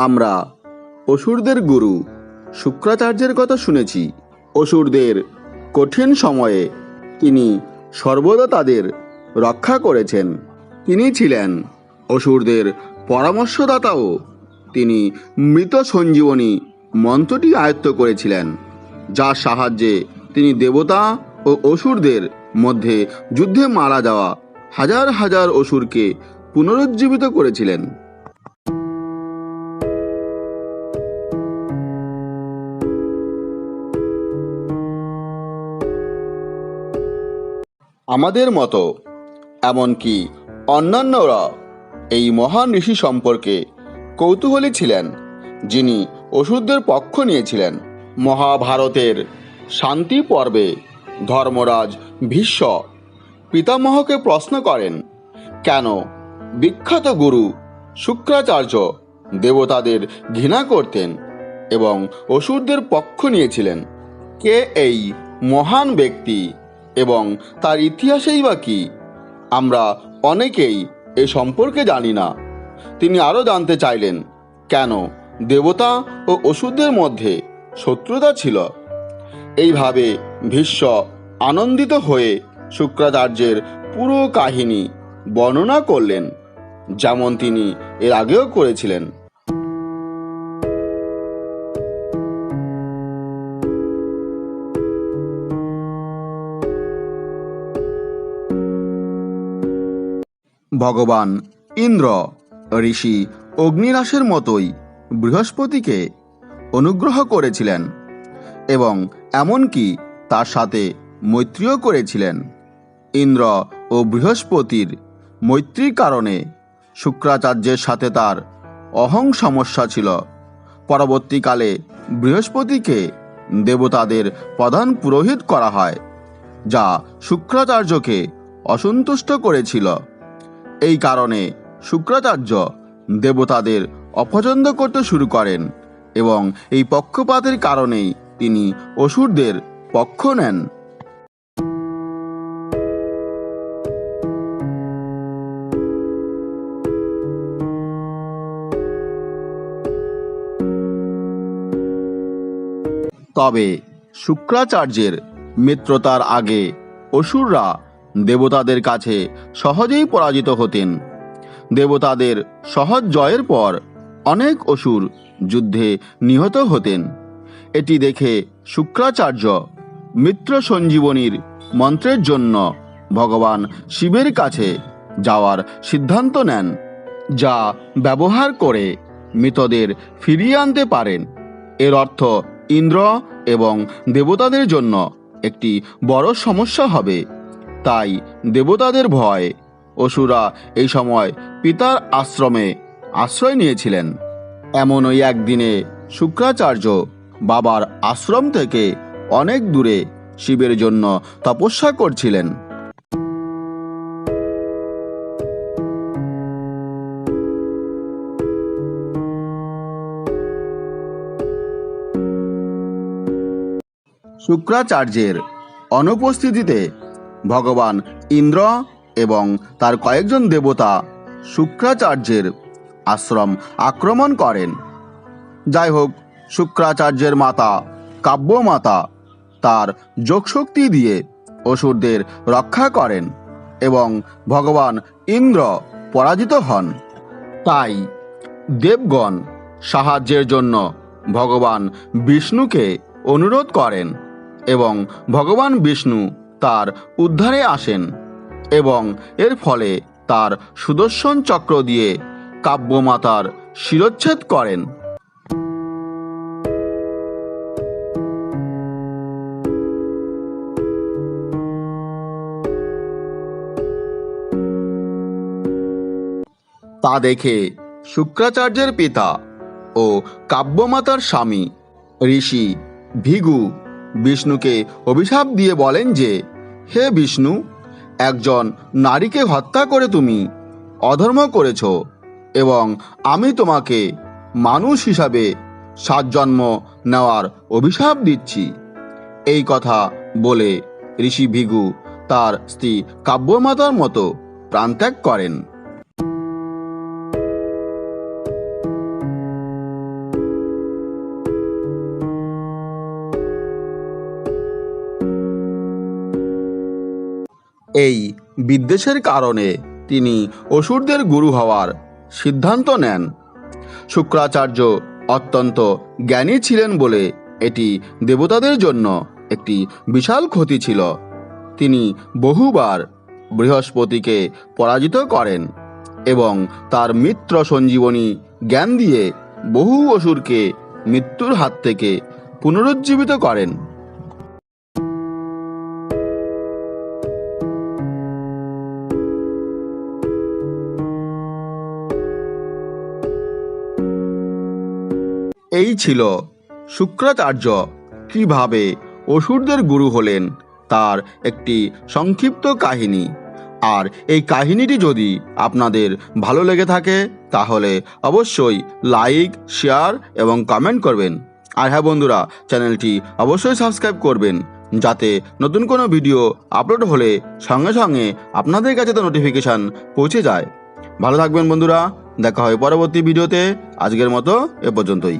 আমরা অসুরদের গুরু শুক্রাচার্যের কথা শুনেছি। অসুরদের কঠিন সময়ে তিনি সর্বদা তাদের রক্ষা করেছেন। তিনি ছিলেন অসুরদের পরামর্শদাতাও। তিনি মৃত সঞ্জীবনী মন্ত্রটি আয়ত্ত করেছিলেন, যার সাহায্যে তিনি দেবতা ও অসুরদের মধ্যে যুদ্ধে মারা যাওয়া হাজার হাজার অসুরকে পুনরুজ্জীবিত করেছিলেন। আমাদের মতো এমনকি অন্যান্যরা এই মহান ঋষি সম্পর্কে কৌতূহলী ছিলেন, যিনি অসুরদের পক্ষ নিয়েছিলেন। মহাভারতের শান্তি পর্বে ধর্মরাজ ভীষ্ম পিতামহকে প্রশ্ন করেন, কেন বিখ্যাত গুরু শুক্রাচার্য দেবতাদের ঘৃণা করতেন এবং অসুরদের পক্ষ নিয়েছিলেন। কে এই মহান ব্যক্তি এবং তার ইতিহাসেই বা কী? আমরা অনেকেই এ সম্পর্কে জানি না। তিনি আরও জানতে চাইলেন, কেন দেবতা ও অসুরদের মধ্যে শত্রুতা ছিল। এইভাবে ভীষ্ম আনন্দিত হয়ে শুক্রাচার্যের পুরো কাহিনী বর্ণনা করলেন, যেমন তিনি এর আগেও করেছিলেন। ভগবান ইন্দ্র ঋষি অগ্নিরাসের মতোই বৃহস্পতিকে অনুগ্রহ করেছিলেন এবং এমনকি তার সাথে মৈত্রীও করেছিলেন। ইন্দ্র ও বৃহস্পতির মৈত্রীর কারণে শুক্রাচার্যের সাথে তার অহং সমস্যা ছিল। পরবর্তীকালে বৃহস্পতিকে দেবতাদের প্রধান পুরোহিত করা হয়, যা শুক্রাচার্যকে অসন্তুষ্ট করেছিল। এই কারণে শুক্রাচার্য দেবতাদের অপছন্দ করতে শুরু করেন এবং এই পক্ষপাতের কারণেই তিনি অসুরদের পক্ষ নেন। তবে শুক্রাচার্যের মিত্রতার আগে অসুররা দেবতাদের কাছে সহজেই পরাজিত হতেন। দেবতাদের সহজ জয়ের পর অনেক অসুর যুদ্ধে নিহত হতেন। এটি দেখে শুক্রাচার্য মিত্র সঞ্জীবনীর মন্ত্রের জন্য ভগবান শিবের কাছে যাওয়ার সিদ্ধান্ত নেন, যা ব্যবহার করে মৃতদের ফিরিয়ে আনতে পারেন। এর অর্থ ইন্দ্র এবং দেবতাদের জন্য একটি বড় সমস্যা হবে। তাই দেবতাদের ভয় অসুররা এই সময় পিতার আশ্রমে আশ্রয় নিয়েছিলেন। এমনই একদিনে শুক্রাচার্য বাবার আশ্রম থেকে অনেক দূরে শিবের জন্য তপস্যা করছিলেন। শুক্রাচার্যের অনুপস্থিতিতে ভগবান ইন্দ্র এবং তার কয়েকজন দেবতা শুক্রাচার্যের আশ্রম আক্রমণ করেন। যাই হোক, শুক্রাচার্যের মাতা কাব্যমাতা তার যোগশক্তি দিয়ে অসুরদের রক্ষা করেন এবং ভগবান ইন্দ্র পরাজিত হন। তাই দেবগণ সাহায্যের জন্য ভগবান বিষ্ণুকে অনুরোধ করেন এবং ভগবান বিষ্ণু তার উদ্ধারে আসেন এবং এর ফলে তার সুদর্শন চক্র দিয়ে কাব্যমাতার শিরচ্ছেদ করেন। তা দেখে শুক্রাচার্যের পিতা ও কাব্যমাতার স্বামী ঋষি ভৃগু বিষ্ণুকে অভিশাপ দিয়ে বলেন যে, হে বিষ্ণু, একজন নারীকে হত্যা করে তুমি অধর্ম করেছ এবং আমি তোমাকে মানুষ হিসাবে 7 জন্ম নেওয়ার অভিশাপ দিচ্ছি। এই কথা বলে ঋষি ভৃগু তার স্ত্রী কাব্যমাতার মতো প্রাণত্যাগ করেন। এই বিদ্বেষের কারণে তিনি অসুরদের গুরু হওয়ার সিদ্ধান্ত নেন। শুক্রাচার্য অত্যন্ত জ্ঞানী ছিলেন বলে এটি দেবতাদের জন্য একটি বিশাল ক্ষতি ছিল। তিনি বহুবার বৃহস্পতিকে পরাজিত করেন এবং তার মিত্র সঞ্জীবনী জ্ঞান দিয়ে বহু অসুরকে মৃত্যুর হাত থেকে পুনরুজ্জীবিত করেন। এই ছিল শুক্রাচার্য কিভাবে অসুরদের গুরু হলেন তার একটি সংক্ষিপ্ত কাহিনী। আর এই কাহিনীটি যদি আপনাদের ভালো লেগে থাকে তাহলে অবশ্যই লাইক, শেয়ার এবং কমেন্ট করবেন। আর হ্যাঁ বন্ধুরা, চ্যানেলটি অবশ্যই সাবস্ক্রাইব করবেন যাতে নতুন কোনো ভিডিও আপলোড হলে সঙ্গে সঙ্গে আপনাদের কাছে তো নোটিফিকেশান পৌঁছে যায়। ভালো থাকবেন বন্ধুরা, দেখা হয় পরবর্তী ভিডিওতে। আজকের মতো এ পর্যন্তই।